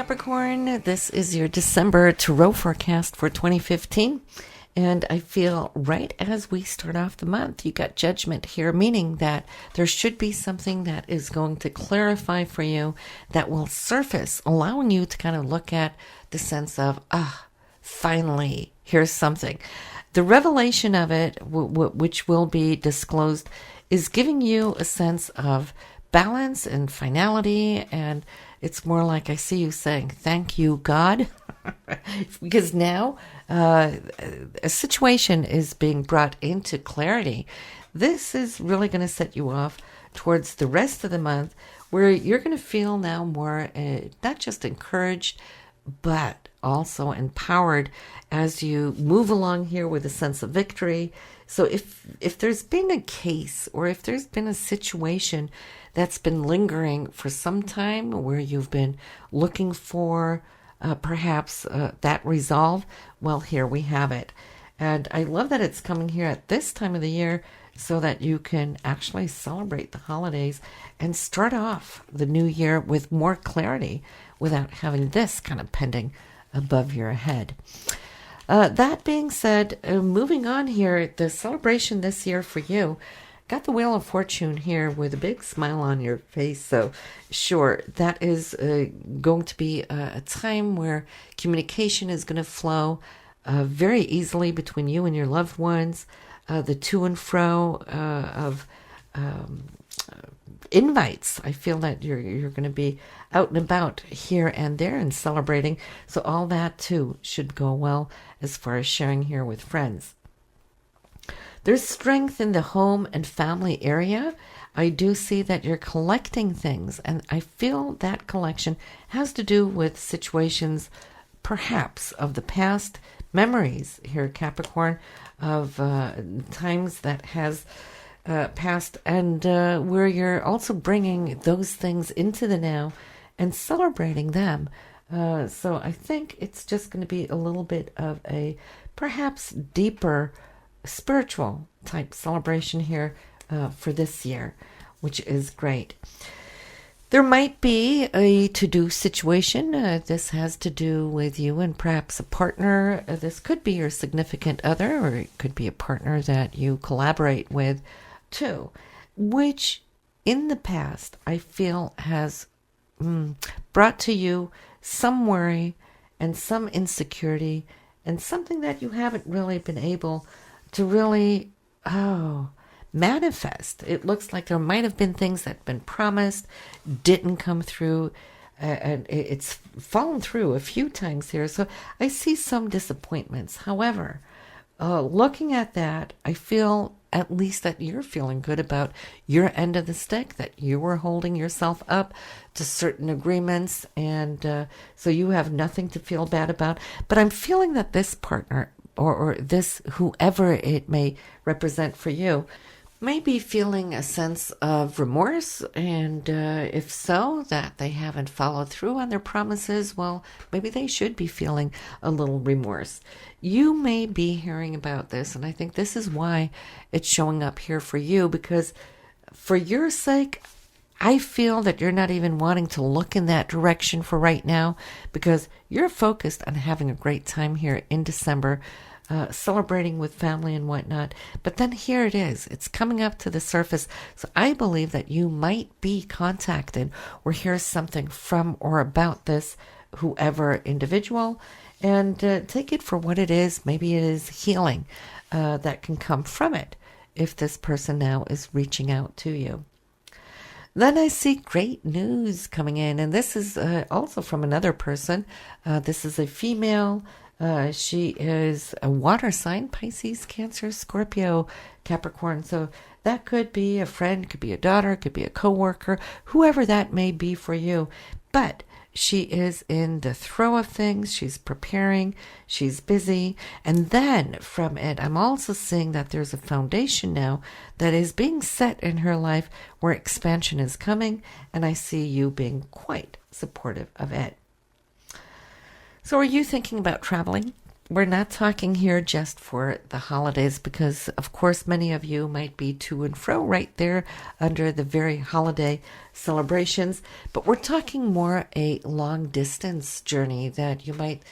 Capricorn. This is your December Tarot forecast for 2015. And I feel right as we start off the month, you got Judgment here, meaning that there should be something that is going to clarify for you that will surface, allowing you to kind of look at the sense of, finally, here's something. The revelation of it, which will be disclosed, is giving you a sense of balance and finality, and it's more like I see you saying, thank you, God, because now a situation is being brought into clarity. This is really going to set you off towards the rest of the month where you're going to feel now more, not just encouraged, but also empowered as you move along here with a sense of victory. So if there's been a case or if there's been a situation that's been lingering for some time where you've been looking for perhaps that resolve, well, here we have it. And I love that it's coming here at this time of the year so that you can actually celebrate the holidays and start off the new year with more clarity without having this kind of pending above your head. That being said, moving on here, the celebration this year for you, got the Wheel of Fortune here with a big smile on your face. So sure, that is going to be a time where communication is going to flow very easily between you and your loved ones. The to and fro of invites. I feel that you're going to be out and about here and there and celebrating. So all that too should go well as far as sharing here with friends. There's strength in the home and family area. I do see that you're collecting things, and I feel that collection has to do with situations perhaps of the past, memories here, Capricorn, of times that has past, and where you're also bringing those things into the now and celebrating them. So I think it's just going to be a little bit of a perhaps deeper spiritual type celebration here for this year, which is great. There might be a to-do situation. This has to do with you and perhaps a partner. This could be your significant other, or it could be a partner that you collaborate with too, which in the past I feel has brought to you some worry and some insecurity and something that you haven't really been able to really manifest. It looks like there might have been things that have been promised, didn't come through, and it's fallen through a few times here. So I see some disappointments. However, looking at that, I feel at least that you're feeling good about your end of the stick, that you were holding yourself up to certain agreements, and so you have nothing to feel bad about. But I'm feeling that this partner, or this whoever it may represent for you, may be feeling a sense of remorse, and if so, that they haven't followed through on their promises, well, maybe they should be feeling a little remorse. You may be hearing about this, and I think this is why it's showing up here for you, because for your sake, I feel that you're not even wanting to look in that direction for right now, because you're focused on having a great time here in December, celebrating with family and whatnot. But then here it is. It's coming up to the surface. So I believe that you might be contacted or hear something from or about this whoever individual, and take it for what it is. Maybe it is healing that can come from it if this person now is reaching out to you. Then I see great news coming in, and this is also from another person. This is a female. She is a water sign, Pisces, Cancer, Scorpio, Capricorn. So that could be a friend, could be a daughter, could be a coworker, whoever that may be for you. But she is in the throw of things. She's preparing. She's busy. And then from it, I'm also seeing that there's a foundation now that is being set in her life where expansion is coming. And I see you being quite supportive of it. So are you thinking about traveling? we're not talking here just for the holidays, because of course many of you might be to and fro right there under the very holiday celebrations, but we're talking more a long distance journey that you might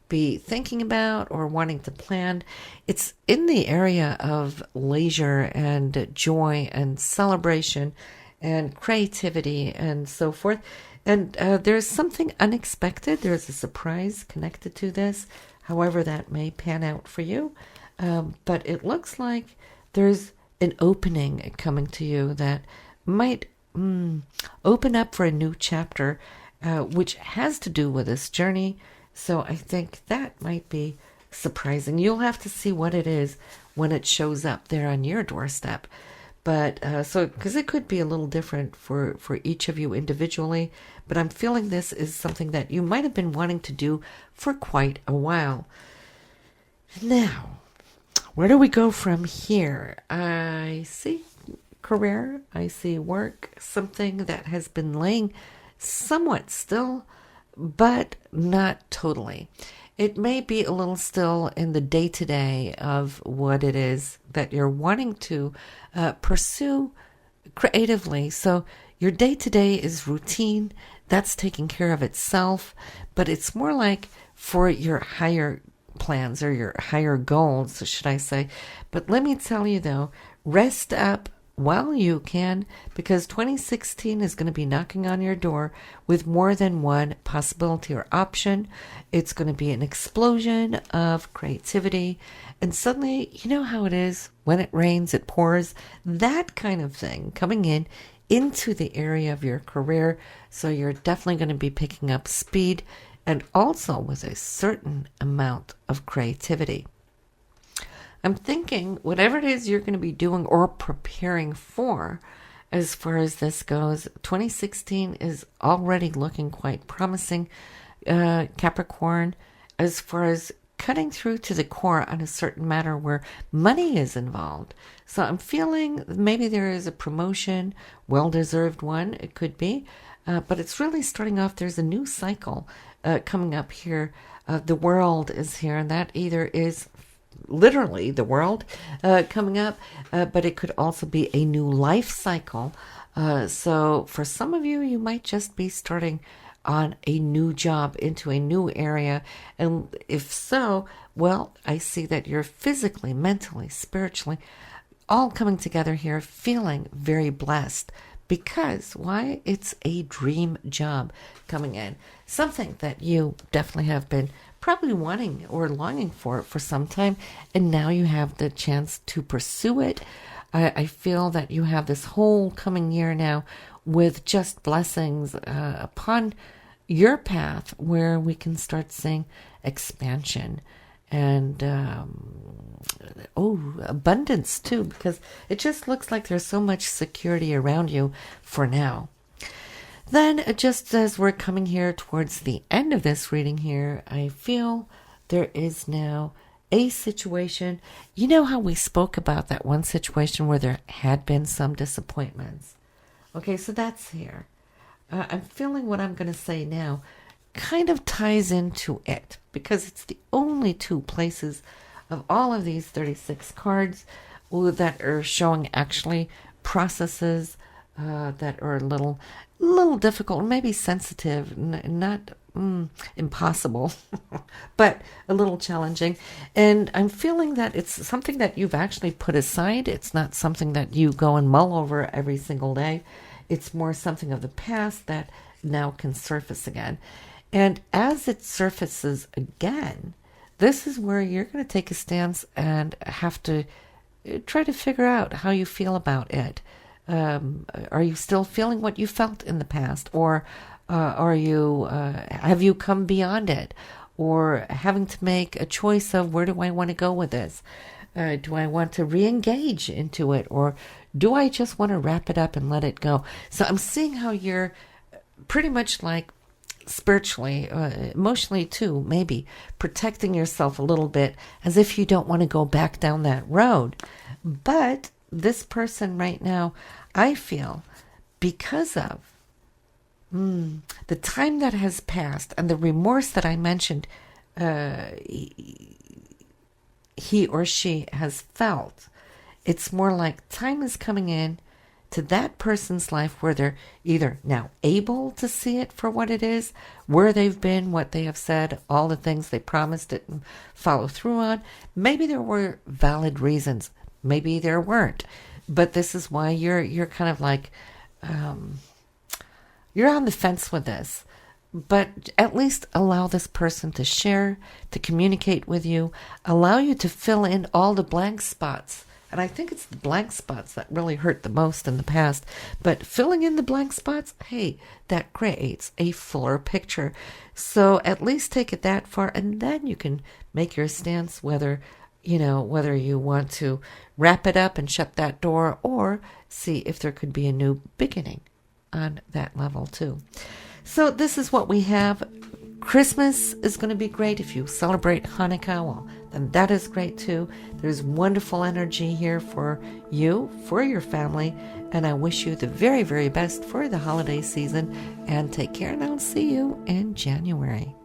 be thinking about or wanting to plan. It's in the area of leisure and joy and celebration and creativity and so forth. And there's something unexpected. There's a surprise connected to this, however that may pan out for you. But it looks like there's an opening coming to you that might open up for a new chapter, which has to do with this journey. So I think that might be surprising. You'll have to see what it is when it shows up there on your doorstep. But because it could be a little different for each of you individually, but I'm feeling this is something that you might have been wanting to do for quite a while. Now, where do we go from here? I see career, I see work, something that has been laying somewhat still, but not totally. It may be a little still in the day-to-day of what it is that you're wanting to pursue creatively. So your day-to-day is routine. That's taking care of itself. But it's more like for your higher plans or your higher goals, should I say. But let me tell you, though, rest up while you can, because 2016 is going to be knocking on your door with more than one possibility or option. It's going to be an explosion of creativity, and suddenly, you know how it is, when it rains, it pours, that kind of thing coming into the area of your career. So you're definitely going to be picking up speed, and also with a certain amount of creativity. I'm thinking whatever it is you're going to be doing or preparing for, as far as this goes, 2016 is already looking quite promising, Capricorn, as far as cutting through to the core on a certain matter where money is involved. So I'm feeling maybe there is a promotion, well-deserved one, it could be, but it's really starting off. There's a new cycle coming up here. The world is here, and that either is literally the world coming up, but it could also be a new life cycle. So for some of you, you might just be starting on a new job into a new area. And if so, well, I see that you're physically, mentally, spiritually, all coming together here, feeling very blessed. Because, why? It's a dream job coming in. Something that you definitely have been probably wanting or longing for some time, and now you have the chance to pursue it. I feel that you have this whole coming year now with just blessings upon your path, where we can start seeing expansion and abundance too, because it just looks like there's so much security around you for now. Then, just as we're coming here towards the end of this reading here, I feel there is now a situation. You know how we spoke about that one situation where there had been some disappointments? Okay, so that's here. I'm feeling what I'm going to say now kind of ties into it, because it's the only two places of all of these 36 cards that are showing actually processes that are a little difficult, maybe sensitive, not impossible, but a little challenging. And I'm feeling that it's something that you've actually put aside. It's not something that you go and mull over every single day. It's more something of the past that now can surface again. And as it surfaces again, this is where you're going to take a stance and have to try to figure out how you feel about it. Are you still feeling what you felt in the past, or have you come beyond it, or having to make a choice of where do I want to go with this? Do I want to re-engage into it, or do I just want to wrap it up and let it go? So I'm seeing how you're pretty much like spiritually, emotionally too, maybe protecting yourself a little bit, as if you don't want to go back down that road. But this person right now, I feel, because of the time that has passed and the remorse that I mentioned, he or she has felt. It's more like time is coming in to that person's life where they're either now able to see it for what it is, where they've been, what they have said, all the things they promised didn't follow through on. Maybe there were valid reasons. Maybe there weren't. But this is why you're kind of like, you're on the fence with this. But at least allow this person to share, to communicate with you, allow you to fill in all the blank spots. And I think it's the blank spots that really hurt the most in the past. But filling in the blank spots, hey, that creates a fuller picture. So at least take it that far, and then you can make your stance whether you want to wrap it up and shut that door, or see if there could be a new beginning on that level too. So this is what we have. Christmas is going to be great. If you celebrate Hanukkah, well, then that is great too. There's wonderful energy here for you, for your family, and I wish you the very, very best for the holiday season, and take care, and I'll see you in January.